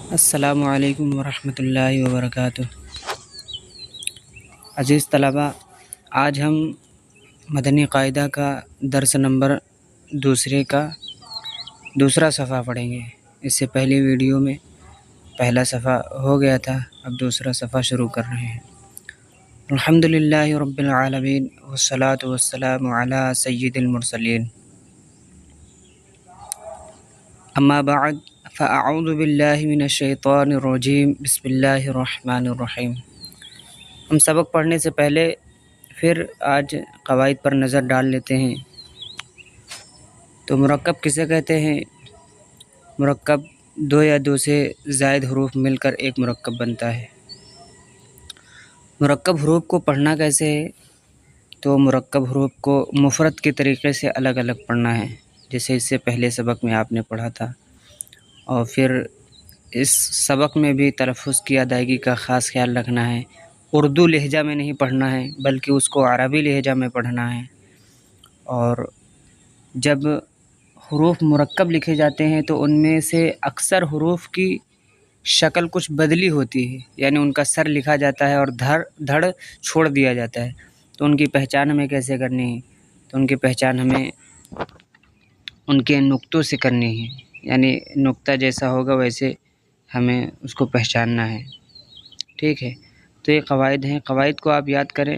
السلام علیکم ورحمۃ اللہ وبرکاتہ۔ عزیز طلباء، آج ہم مدنی قاعدہ کا درس نمبر دوسرے کا دوسرا صفحہ پڑھیں گے۔ اس سے پہلی ویڈیو میں پہلا صفحہ ہو گیا تھا، اب دوسرا صفحہ شروع کر رہے ہیں۔ الحمدللہ رب العالمین والصلاة والسلام علی سید المرسلین، اما بعد فاعوذ باللہ من الشیطان الرجیم، بسم اللہ الرحمن الرحیم۔ ہم سبق پڑھنے سے پہلے پھر آج قواعد پر نظر ڈال لیتے ہیں۔ تو مرکب کسے کہتے ہیں؟ مرکب دو یا دو سے زائد حروف مل کر ایک مرکب بنتا ہے۔ مرکب حروف کو پڑھنا کیسے ہے؟ تو مرکب حروف کو مفرد کے طریقے سے الگ الگ پڑھنا ہے، جیسے اس سے پہلے سبق میں آپ نے پڑھا تھا، اور پھر اس سبق میں بھی تلفظ کی ادائیگی کا خاص خیال رکھنا ہے۔ اردو لہجہ میں نہیں پڑھنا ہے بلکہ اس کو عربی لہجہ میں پڑھنا ہے۔ اور جب حروف مرکب لکھے جاتے ہیں تو ان میں سے اکثر حروف کی شکل کچھ بدلی ہوتی ہے، یعنی ان کا سر لکھا جاتا ہے اور دھڑ چھوڑ دیا جاتا ہے۔ تو ان کی پہچان ہمیں کیسے کرنی ہے؟ تو ان کی پہچان ہمیں ان کے نقطوں سے کرنی ہے، یعنی نقطہ جیسا ہوگا ویسے ہمیں اس کو پہچاننا ہے، ٹھیک ہے؟ تو یہ قواعد ہیں، قواعد کو آپ یاد کریں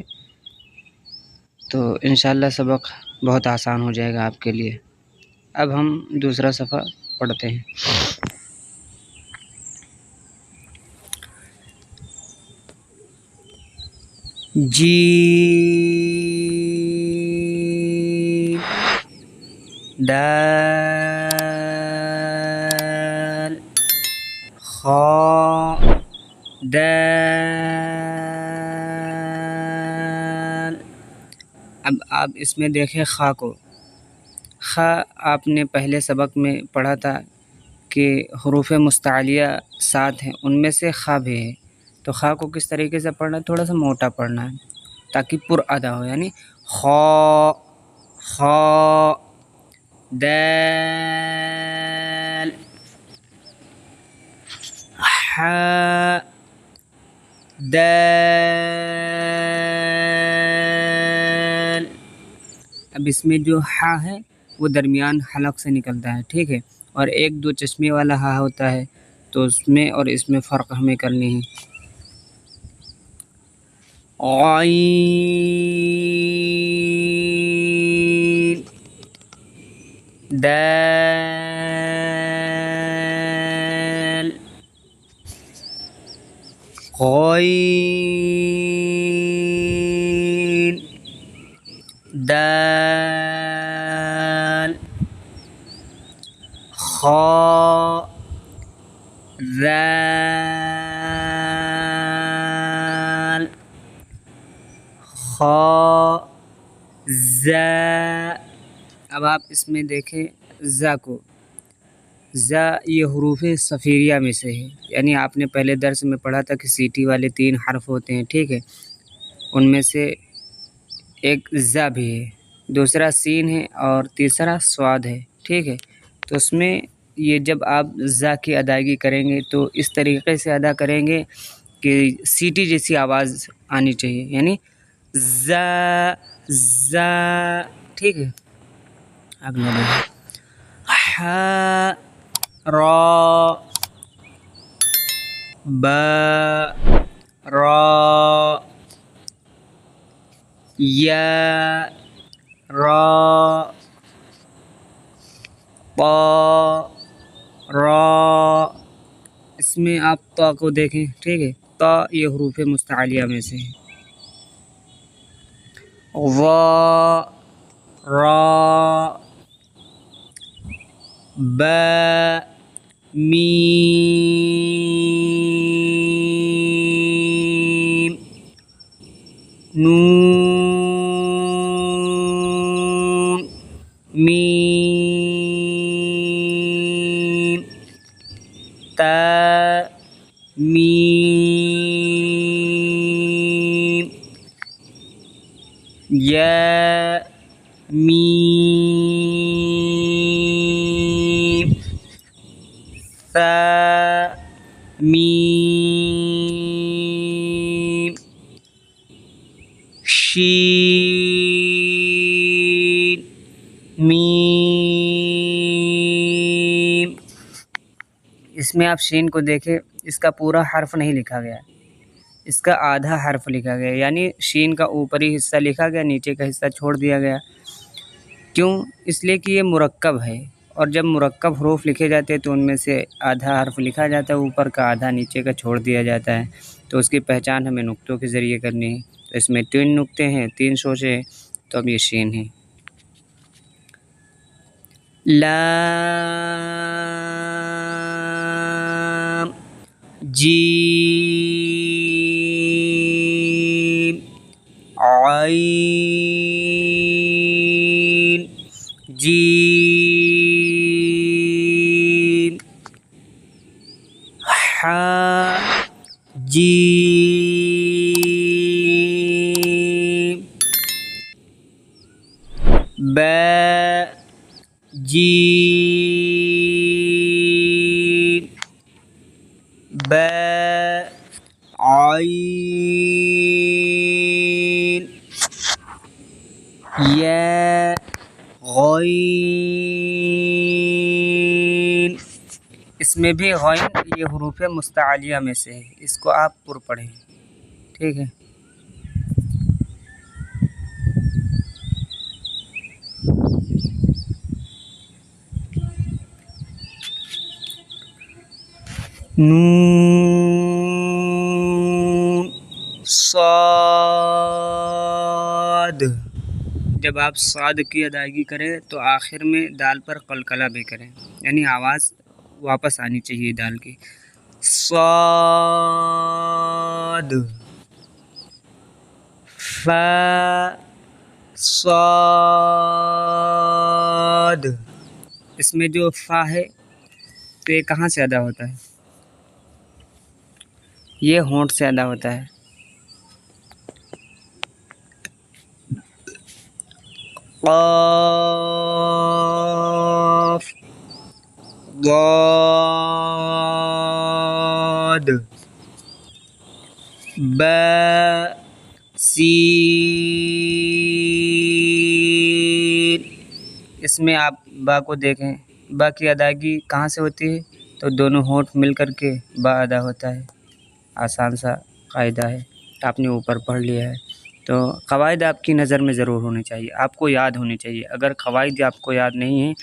تو انشاءاللہ سبق بہت آسان ہو جائے گا آپ کے لیے۔ اب ہم دوسرا صفحہ پڑھتے ہیں۔ جیم دال خا دال۔ اب آپ اس میں دیکھیں خا کو، خا آپ نے پہلے سبق میں پڑھا تھا کہ حروف مستعلیہ 7 ہیں، ان میں سے خا بھی ہے۔ تو خا کو کس طریقے سے پڑھنا ہے؟ تھوڑا سا موٹا پڑھنا ہے تاکہ پر ادا ہو، یعنی خا خا دال حا دال۔ اب اس میں جو ہا ہے وہ درمیان حلق سے نکلتا ہے، ٹھیک ہے؟ اور ایک دو چشمے والا ہا ہوتا ہے، تو اس میں اور اس میں فرق ہمیں کرنی ہے۔ عین دال غین دال خا ذال خا زا۔ اب آپ اس میں دیکھیں زا کو، زا یہ حروف صفیریہ میں سے ہے، یعنی آپ نے پہلے درس میں پڑھا تھا کہ سیٹی والے 3 حرف ہوتے ہیں، ٹھیک ہے؟ ان میں سے ایک زا بھی ہے، دوسرا سین ہے اور تیسرا سواد ہے، ٹھیک ہے؟ تو اس میں یہ جب آپ زا کی ادائیگی کریں گے تو اس طریقے سے ادا کریں گے کہ سیٹی جیسی آواز آنی چاہیے، یعنی زا زا، ٹھیک ہے؟ اگلا دیکھیں حا را با را یا را طا را۔ اس میں آپ طا کو دیکھیں، ٹھیک ہے؟ طا یہ حروف مستعلیہ میں سے ہے۔ ظا را با میم نون میم تا میم یا میم ثا میم، شین، میم۔ اس میں آپ شین کو دیکھیں، اس کا پورا حرف نہیں لکھا گیا، اس کا آدھا حرف لکھا گیا، یعنی شین کا اوپری حصہ لکھا گیا، نیچے کا حصہ چھوڑ دیا گیا۔ کیوں؟ اس لیے کہ یہ مرکب ہے، اور جب مرکب حروف لکھے جاتے ہیں تو ان میں سے آدھا حرف لکھا جاتا ہے اوپر کا، آدھا نیچے کا چھوڑ دیا جاتا ہے، تو اس کی پہچان ہمیں نقطوں کے ذریعے کرنی ہے۔ تو اس میں 3 نقطے ہیں، 3 شوشے ہیں، تو اب یہ شین ہے۔ لام، جیم، عین، جیم، حا، جیم، با، جیم، با، عین، یا، غین۔ اس میں بھی غین یہ حروف مستعلیہ میں سے ہے، اس کو آپ پر پڑھیں، ٹھیک ہے۔ نون، صاد۔ جب آپ صاد کی ادائیگی کریں تو آخر میں دال پر قلقلہ بھی کریں، یعنی آواز واپس آنی چاہیے دال کی۔ صاد، فا، صاد۔ اس میں جو فا ہے تو یہ کہاں سے ادا ہوتا ہے؟ یہ ہونٹ سے ادا ہوتا ہے۔ قاف، ضاد، با، سین۔ اس میں آپ با کو دیکھیں، با کی ادائیگی کہاں سے ہوتی ہے؟ تو دونوں ہونٹ مل کر کے با ادا ہوتا ہے۔ آسان سا قاعدہ ہے، آپ نے اوپر پڑھ لیا ہے۔ تو قواعد آپ کی نظر میں ضرور ہونی چاہیے، آپ کو یاد ہونی چاہیے۔ اگر قواعد آپ کو یاد نہیں ہیں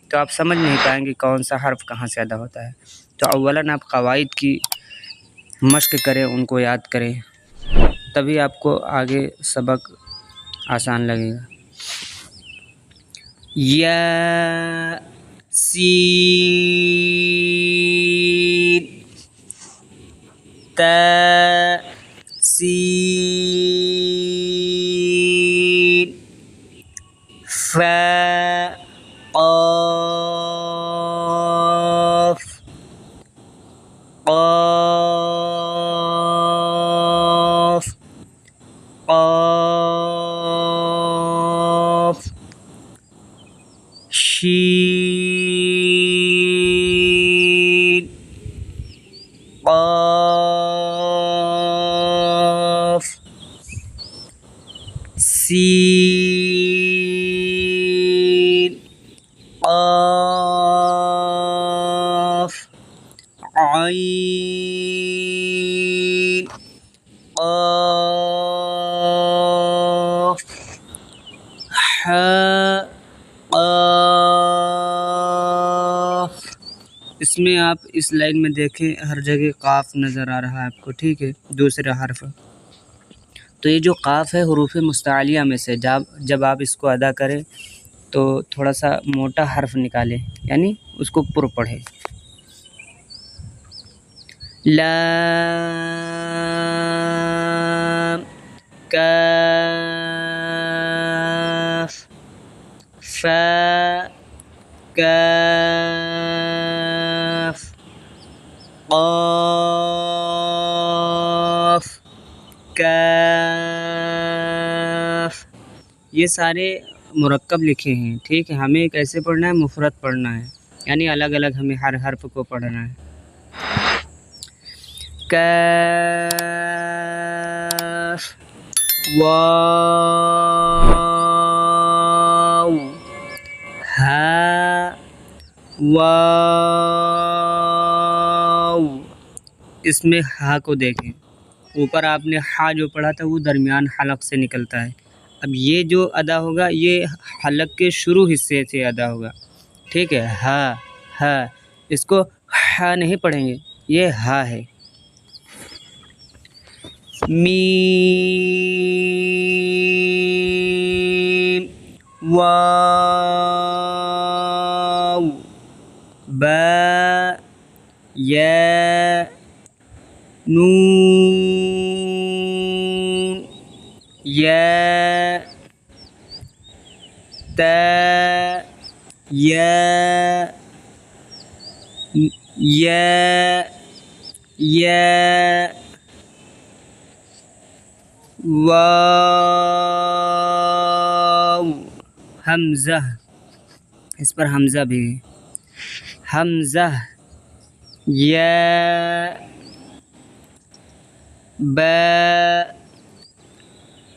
تو آپ سمجھ نہیں پائیں گے کون سا حرف کہاں سے ادا ہوتا ہے۔ تو اولاً آپ قواعد کی مشق کریں، ان کو یاد کریں، تبھی آپ کو آگے سبق آسان لگے گا۔ یا، سین، تا، سین، فا، قاف، قاف، قاف، شین، قاف، سین، قاف، عین، قاف، حا، قاف۔ اس میں آپ اس لائن میں دیکھیں ہر جگہ قاف نظر آ رہا ہے آپ کو، ٹھیک ہے، دوسرا حرف۔ تو یہ جو قاف ہے حروف مستعلیہ میں سے، جب آپ اس کو ادا کریں تو تھوڑا سا موٹا حرف نکالیں، یعنی اس کو پر پڑھیں۔ لام، کاف، فا، کاف، قاف، کاف۔ یہ سارے مرکب لکھے ہیں، ٹھیک ہے۔ ہمیں کیسے پڑھنا ہے؟ مفرد پڑھنا ہے، یعنی الگ الگ ہمیں ہر حرف کو پڑھنا ہے۔ کاف واو ہا واو. اس میں ہا کو دیکھیں، اوپر آپ نے ہا جو پڑھا تھا وہ درمیان حلق سے نکلتا ہے. اب یہ جو ادا ہوگا یہ حلق کے شروع حصے سے ادا ہوگا. ٹھیک ہے، ہا ہا، اس کو ہا نہیں پڑھیں گے، یہ ہا ہے. میم واو با یا نون یا تا یا واو. حمزہ، اس پر حمزہ بھی ہے. حمزہ یا با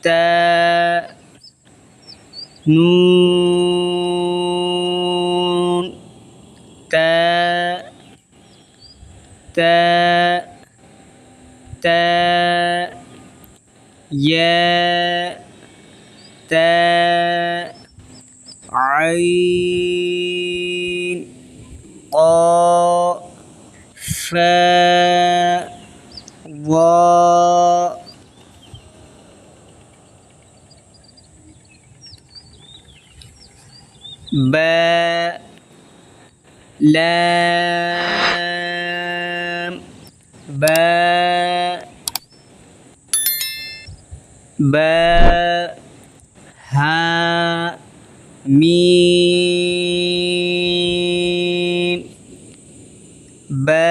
تا نون تا یا تا عین قا فا وا. با لام با ہا میم با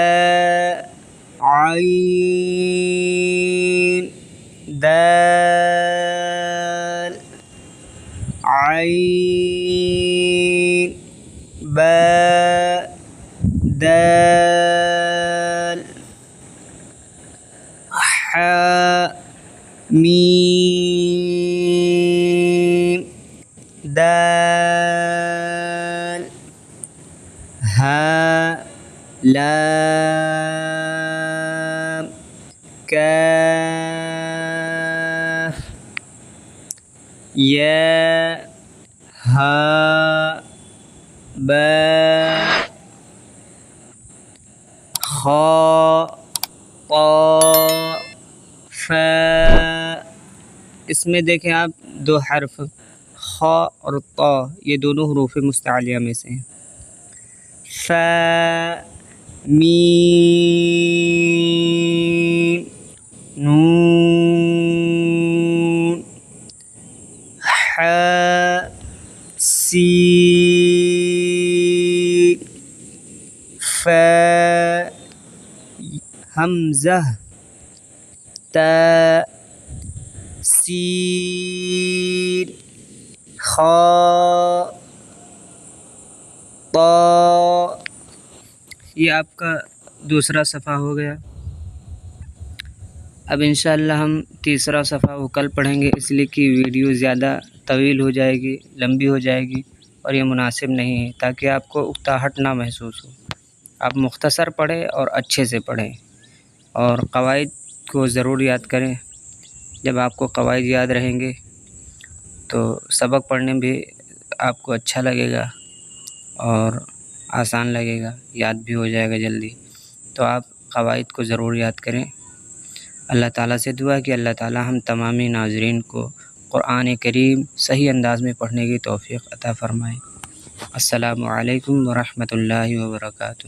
عین دال عین با دال حا میم دال ہا لام کاف یا ہا با خا طا فا. اس میں دیکھیں آپ دو حرف خا اور طا، یہ دونوں حروف مستعلیہ میں سے ہیں. فا میم نون حا سین فا. حمزہ تا سین خا طا. یہ آپ کا دوسرا صفحہ ہو گیا. اب انشاءاللہ ہم تیسرا صفحہ وہ کل پڑھیں گے، اس لیے کہ ویڈیو زیادہ طویل ہو جائے گی، لمبی ہو جائے گی اور یہ مناسب نہیں ہے، تاکہ آپ کو اکتاہٹ نہ محسوس ہو. آپ مختصر پڑھیں اور اچھے سے پڑھیں اور قواعد کو ضرور یاد کریں. جب آپ کو قواعد یاد رہیں گے تو سبق پڑھنے بھی آپ کو اچھا لگے گا اور آسان لگے گا، یاد بھی ہو جائے گا جلدی. تو آپ قواعد کو ضرور یاد کریں. اللہ تعالیٰ سے دعا ہے کہ اللہ تعالیٰ ہم تمامی ناظرین کو قرآن کریم صحیح انداز میں پڑھنے کی توفیق عطا فرمائے. السلام علیکم ورحمۃ اللہ وبرکاتہ.